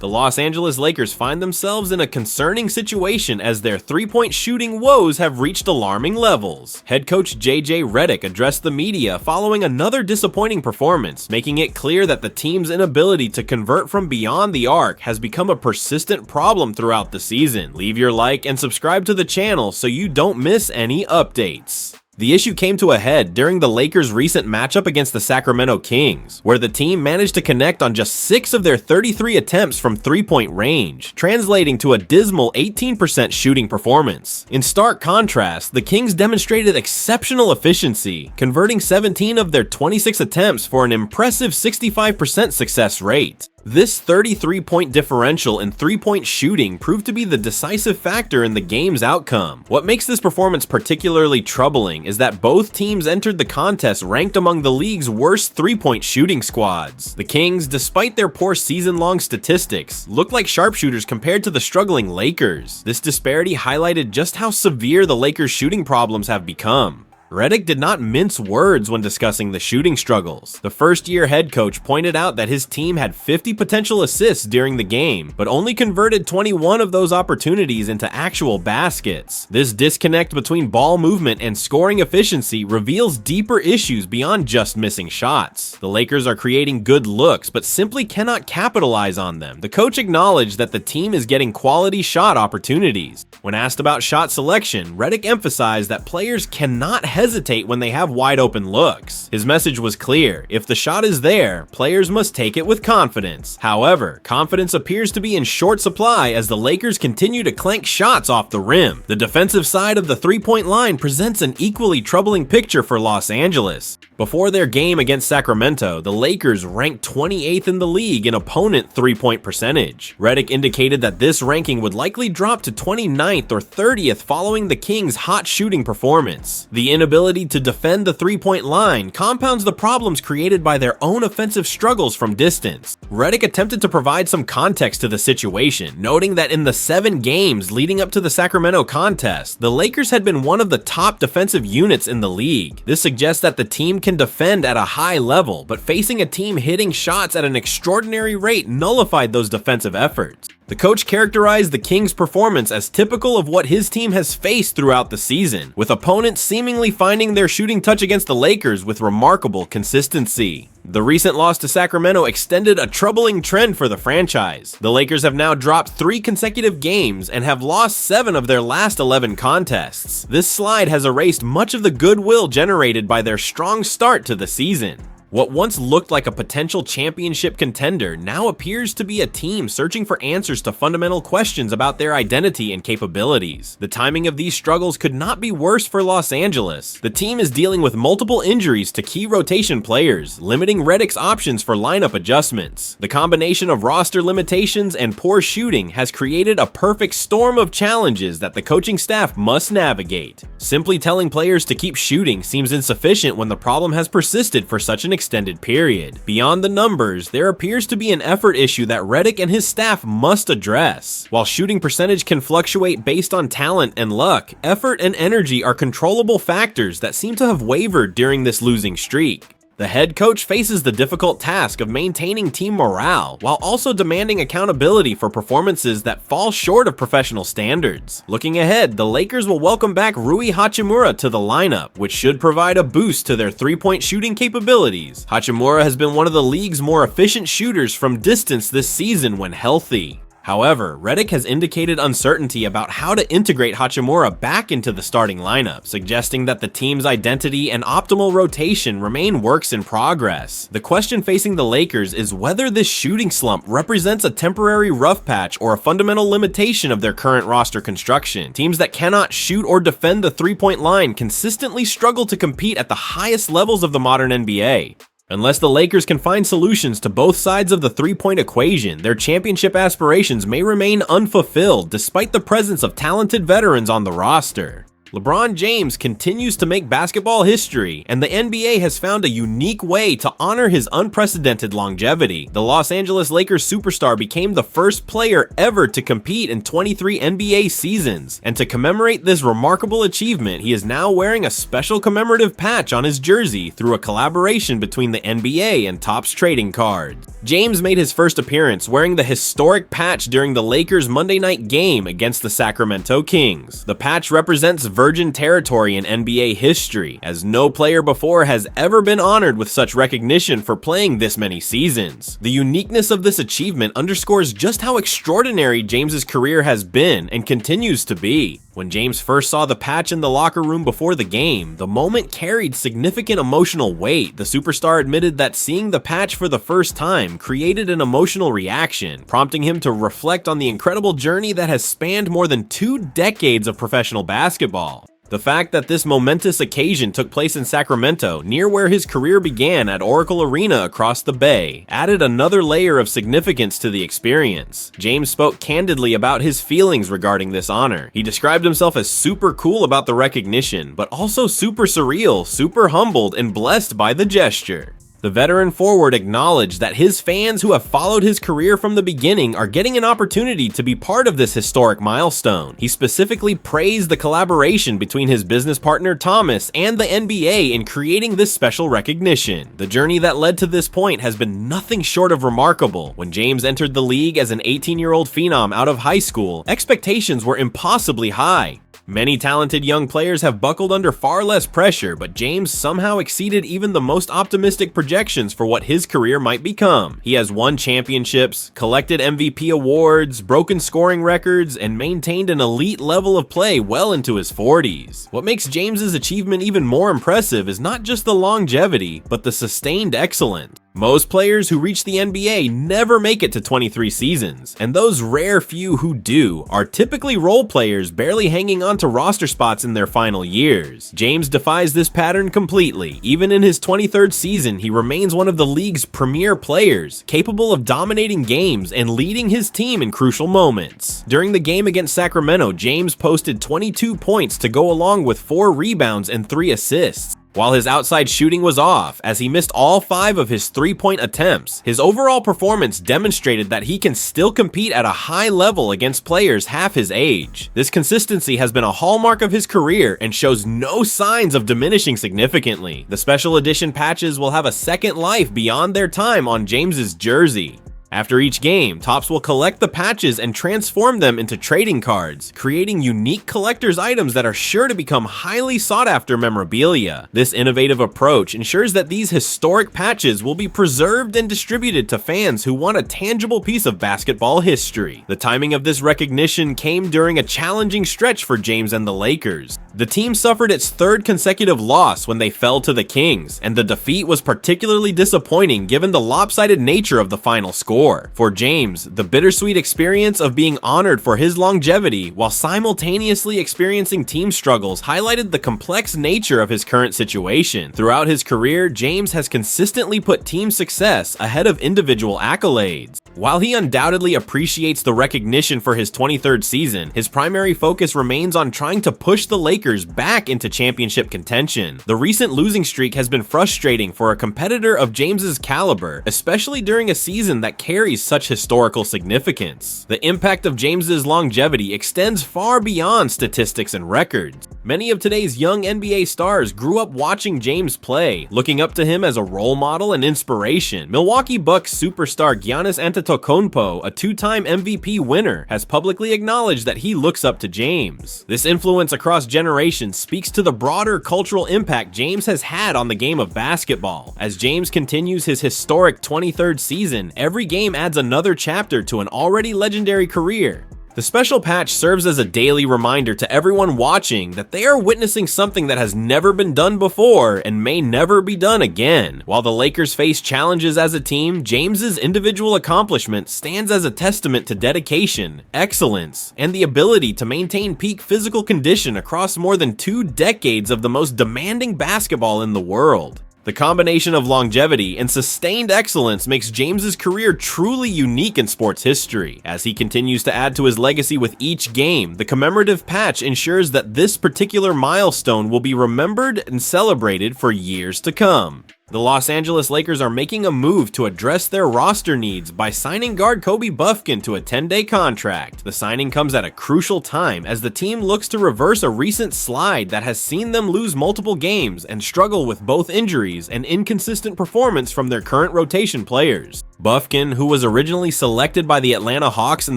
The Los Angeles Lakers find themselves in a concerning situation as their three-point shooting woes have reached alarming levels. Head coach JJ Redick addressed the media following another disappointing performance, making it clear that the team's inability to convert from beyond the arc has become a persistent problem throughout the season. Leave your like and subscribe to the channel so you don't miss any updates. The issue came to a head during the Lakers' recent matchup against the Sacramento Kings, where the team managed to connect on just 6 of their 33 attempts from three-point range, translating to a dismal 18% shooting performance. In stark contrast, the Kings demonstrated exceptional efficiency, converting 17 of their 26 attempts for an impressive 65% success rate. This 33-point differential in three-point shooting proved to be the decisive factor in the game's outcome. What makes this performance particularly troubling is that both teams entered the contest ranked among the league's worst three-point shooting squads. The Kings, despite their poor season-long statistics, looked like sharpshooters compared to the struggling Lakers. This disparity highlighted just how severe the Lakers' shooting problems have become. Redick did not mince words when discussing the shooting struggles. The first-year head coach pointed out that his team had 50 potential assists during the game, but only converted 21 of those opportunities into actual baskets. This disconnect between ball movement and scoring efficiency reveals deeper issues beyond just missing shots. The Lakers are creating good looks, but simply cannot capitalize on them. The coach acknowledged that the team is getting quality shot opportunities. When asked about shot selection, Redick emphasized that players cannot hesitate when they have wide open looks. His message was clear: if the shot is there, players must take it with confidence. However, confidence appears to be in short supply as the Lakers continue to clank shots off the rim. The defensive side of the three-point line presents an equally troubling picture for Los Angeles. Before their game against Sacramento, the Lakers ranked 28th in the league in opponent three-point percentage. Redick indicated that this ranking would likely drop to 29th or 30th following the Kings' hot shooting performance. The inability to defend the three-point line compounds the problems created by their own offensive struggles from distance. Redick attempted to provide some context to the situation, noting that in the 7 games leading up to the Sacramento contest, the Lakers had been one of the top defensive units in the league. This suggests that the team can defend at a high level, but facing a team hitting shots at an extraordinary rate nullified those defensive efforts. The coach characterized the Kings' performance as typical of what his team has faced throughout the season, with opponents seemingly finding their shooting touch against the Lakers with remarkable consistency. The recent loss to Sacramento extended a troubling trend for the franchise. The Lakers have now dropped 3 consecutive games and have lost 7 of their last 11 contests. This slide has erased much of the goodwill generated by their strong start to the season. What once looked like a potential championship contender now appears to be a team searching for answers to fundamental questions about their identity and capabilities. The timing of these struggles could not be worse for Los Angeles. The team is dealing with multiple injuries to key rotation players, limiting Redick's options for lineup adjustments. The combination of roster limitations and poor shooting has created a perfect storm of challenges that the coaching staff must navigate. Simply telling players to keep shooting seems insufficient when the problem has persisted for such an extended period. Beyond the numbers, there appears to be an effort issue that Redick and his staff must address. While shooting percentage can fluctuate based on talent and luck, effort and energy are controllable factors that seem to have wavered during this losing streak. The head coach faces the difficult task of maintaining team morale while also demanding accountability for performances that fall short of professional standards. Looking ahead, the Lakers will welcome back Rui Hachimura to the lineup, which should provide a boost to their three-point shooting capabilities. Hachimura has been one of the league's more efficient shooters from distance this season when healthy. However, Redick has indicated uncertainty about how to integrate Hachimura back into the starting lineup, suggesting that the team's identity and optimal rotation remain works in progress. The question facing the Lakers is whether this shooting slump represents a temporary rough patch or a fundamental limitation of their current roster construction. Teams that cannot shoot or defend the three-point line consistently struggle to compete at the highest levels of the modern NBA. Unless the Lakers can find solutions to both sides of the three-point equation, their championship aspirations may remain unfulfilled despite the presence of talented veterans on the roster. LeBron James continues to make basketball history, and the NBA has found a unique way to honor his unprecedented longevity. The Los Angeles Lakers superstar became the first player ever to compete in 23 NBA seasons, and to commemorate this remarkable achievement, he is now wearing a special commemorative patch on his jersey through a collaboration between the NBA and Topps trading cards. James made his first appearance wearing the historic patch during the Lakers' Monday night game against the Sacramento Kings. The patch represents virgin territory in NBA history, as no player before has ever been honored with such recognition for playing this many seasons. The uniqueness of this achievement underscores just how extraordinary James's career has been and continues to be. When James first saw the patch in the locker room before the game, the moment carried significant emotional weight. The superstar admitted that seeing the patch for the first time created an emotional reaction, prompting him to reflect on the incredible journey that has spanned more than 2 decades of professional basketball. The fact that this momentous occasion took place in Sacramento, near where his career began at Oracle Arena across the Bay, added another layer of significance to the experience. James spoke candidly about his feelings regarding this honor. He described himself as super cool about the recognition, but also super surreal, super humbled, and blessed by the gesture. The veteran forward acknowledged that his fans who have followed his career from the beginning are getting an opportunity to be part of this historic milestone. He specifically praised the collaboration between his business partner Thomas and the NBA in creating this special recognition. The journey that led to this point has been nothing short of remarkable. When James entered the league as an 18-year-old phenom out of high school, expectations were impossibly high. Many talented young players have buckled under far less pressure, but James somehow exceeded even the most optimistic projections for what his career might become. He has won championships, collected MVP awards, broken scoring records, and maintained an elite level of play well into his 40s. What makes James's achievement even more impressive is not just the longevity, but the sustained excellence. Most players who reach the NBA never make it to 23 seasons, and those rare few who do are typically role players barely hanging on to roster spots in their final years. James defies this pattern completely. Even in his 23rd season, he remains one of the league's premier players, capable of dominating games and leading his team in crucial moments. During the game against Sacramento, James posted 22 points to go along with 4 rebounds and 3 assists. While his outside shooting was off, as he missed all 5 of his 3-point attempts, his overall performance demonstrated that he can still compete at a high level against players half his age. This consistency has been a hallmark of his career and shows no signs of diminishing significantly. The special edition patches will have a second life beyond their time on James's jersey. After each game, Topps will collect the patches and transform them into trading cards, creating unique collector's items that are sure to become highly sought-after memorabilia. This innovative approach ensures that these historic patches will be preserved and distributed to fans who want a tangible piece of basketball history. The timing of this recognition came during a challenging stretch for James and the Lakers. The team suffered its 3rd consecutive loss when they fell to the Kings, and the defeat was particularly disappointing given the lopsided nature of the final score. For James, the bittersweet experience of being honored for his longevity while simultaneously experiencing team struggles highlighted the complex nature of his current situation. Throughout his career, James has consistently put team success ahead of individual accolades. While he undoubtedly appreciates the recognition for his 23rd season, his primary focus remains on trying to push the Lakers back into championship contention. The recent losing streak has been frustrating for a competitor of James's caliber, especially during a season that carries such historical significance. The impact of James's longevity extends far beyond statistics and records. Many of today's young NBA stars grew up watching James play, looking up to him as a role model and inspiration. Milwaukee Bucks superstar Giannis Antetokounmpo, a 2-time MVP winner, has publicly acknowledged that he looks up to James. This influence across generations speaks to the broader cultural impact James has had on the game of basketball. As James continues his historic 23rd season, every game adds another chapter to an already legendary career. The special patch serves as a daily reminder to everyone watching that they are witnessing something that has never been done before and may never be done again. While the Lakers face challenges as a team, James's individual accomplishment stands as a testament to dedication, excellence, and the ability to maintain peak physical condition across more than 2 decades of the most demanding basketball in the world. The combination of longevity and sustained excellence makes James's career truly unique in sports history. As he continues to add to his legacy with each game, the commemorative patch ensures that this particular milestone will be remembered and celebrated for years to come. The Los Angeles Lakers are making a move to address their roster needs by signing guard Kobe Buffkin to a 10-day contract. The signing comes at a crucial time as the team looks to reverse a recent slide that has seen them lose multiple games and struggle with both injuries and inconsistent performance from their current rotation players. Buffkin, who was originally selected by the Atlanta Hawks in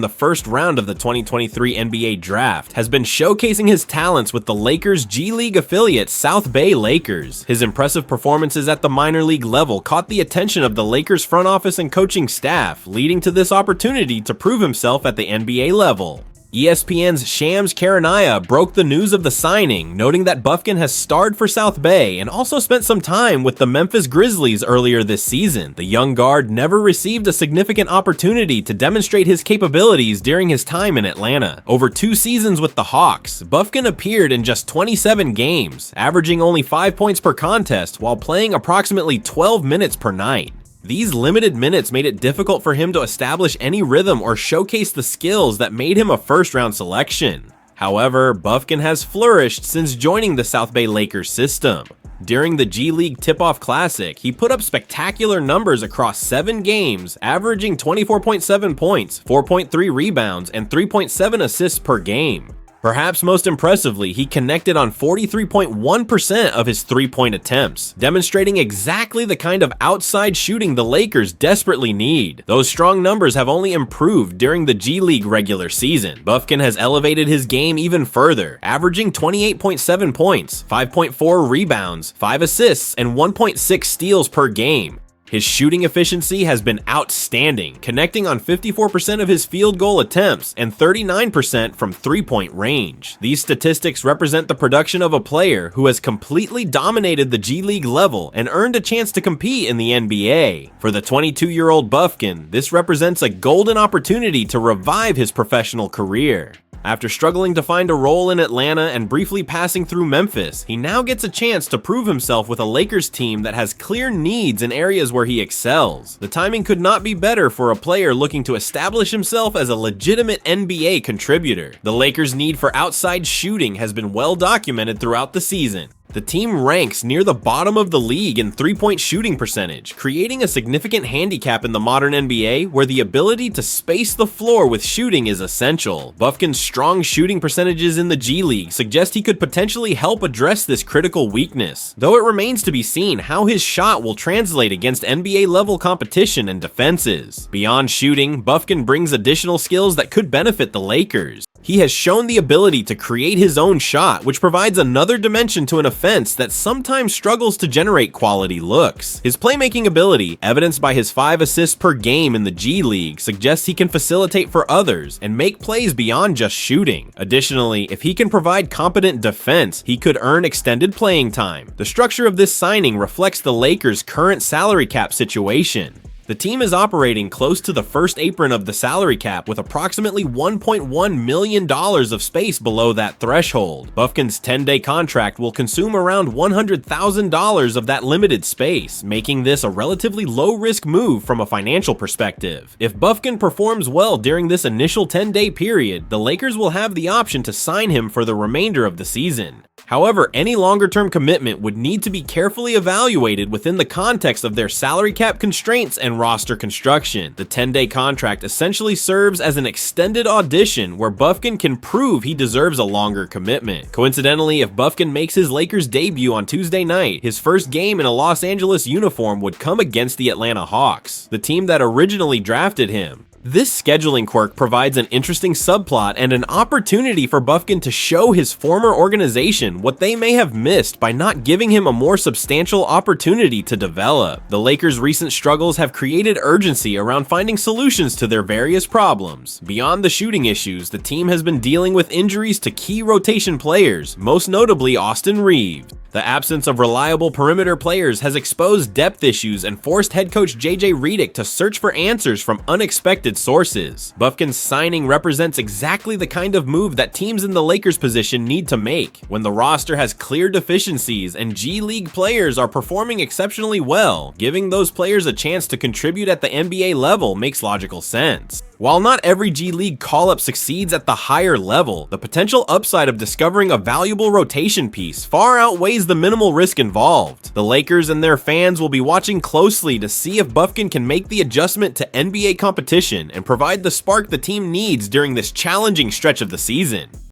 the first round of the 2023 NBA Draft, has been showcasing his talents with the Lakers' G League affiliate South Bay Lakers. His impressive performances at the minor league level caught the attention of the Lakers front office and coaching staff, leading to this opportunity to prove himself at the NBA level. ESPN's Shams Charania broke the news of the signing, noting that Buffkin has starred for South Bay and also spent some time with the Memphis Grizzlies earlier this season. The young guard never received a significant opportunity to demonstrate his capabilities during his time in Atlanta. Over 2 seasons with the Hawks, Buffkin appeared in just 27 games, averaging only 5 points per contest while playing approximately 12 minutes per night. These limited minutes made it difficult for him to establish any rhythm or showcase the skills that made him a first-round selection. However, Buffkin has flourished since joining the South Bay Lakers system. During the G League Tip-Off Classic, he put up spectacular numbers across 7 games, averaging 24.7 points, 4.3 rebounds, and 3.7 assists per game. Perhaps most impressively, he connected on 43.1% of his 3-point attempts, demonstrating exactly the kind of outside shooting the Lakers desperately need. Those strong numbers have only improved during the G League regular season. Buffkin has elevated his game even further, averaging 28.7 points, 5.4 rebounds, 5 assists, and 1.6 steals per game. His shooting efficiency has been outstanding, connecting on 54% of his field goal attempts and 39% from 3-point range. These statistics represent the production of a player who has completely dominated the G League level and earned a chance to compete in the NBA. For the 22-year-old Buffkin, this represents a golden opportunity to revive his professional career. After struggling to find a role in Atlanta and briefly passing through Memphis, he now gets a chance to prove himself with a Lakers team that has clear needs in areas where he excels. The timing could not be better for a player looking to establish himself as a legitimate NBA contributor. The Lakers' need for outside shooting has been well documented throughout the season. The team ranks near the bottom of the league in 3-point shooting percentage, creating a significant handicap in the modern NBA where the ability to space the floor with shooting is essential. Buffkin's strong shooting percentages in the G League suggest he could potentially help address this critical weakness, though it remains to be seen how his shot will translate against NBA-level competition and defenses. Beyond shooting, Buffkin brings additional skills that could benefit the Lakers. He has shown the ability to create his own shot, which provides another dimension to an offense that sometimes struggles to generate quality looks. His playmaking ability, evidenced by his 5 assists per game in the G League, suggests he can facilitate for others and make plays beyond just shooting. Additionally, if he can provide competent defense, he could earn extended playing time. The structure of this signing reflects the Lakers' current salary cap situation. The team is operating close to the first apron of the salary cap with approximately $1.1 million of space below that threshold. Buffkin's 10-day contract will consume around $100,000 of that limited space, making this a relatively low-risk move from a financial perspective. If Buffkin performs well during this initial 10-day period, the Lakers will have the option to sign him for the remainder of the season. However, any longer-term commitment would need to be carefully evaluated within the context of their salary cap constraints and roster construction. The 10-day contract essentially serves as an extended audition where Buffkin can prove he deserves a longer commitment. Coincidentally, if Buffkin makes his Lakers debut on Tuesday night, his first game in a Los Angeles uniform would come against the Atlanta Hawks, the team that originally drafted him. This scheduling quirk provides an interesting subplot and an opportunity for Buffkin to show his former organization what they may have missed by not giving him a more substantial opportunity to develop. The Lakers' recent struggles have created urgency around finding solutions to their various problems. Beyond the shooting issues, the team has been dealing with injuries to key rotation players, most notably Austin Reeves. The absence of reliable perimeter players has exposed depth issues and forced head coach JJ Redick to search for answers from unexpected sources. Buffkin's signing represents exactly the kind of move that teams in the Lakers' position need to make. When the roster has clear deficiencies and G League players are performing exceptionally well, giving those players a chance to contribute at the NBA level makes logical sense. While not every G League call-up succeeds at the higher level, the potential upside of discovering a valuable rotation piece far outweighs the minimal risk involved. The Lakers and their fans will be watching closely to see if Buffkin can make the adjustment to NBA competition and provide the spark the team needs during this challenging stretch of the season.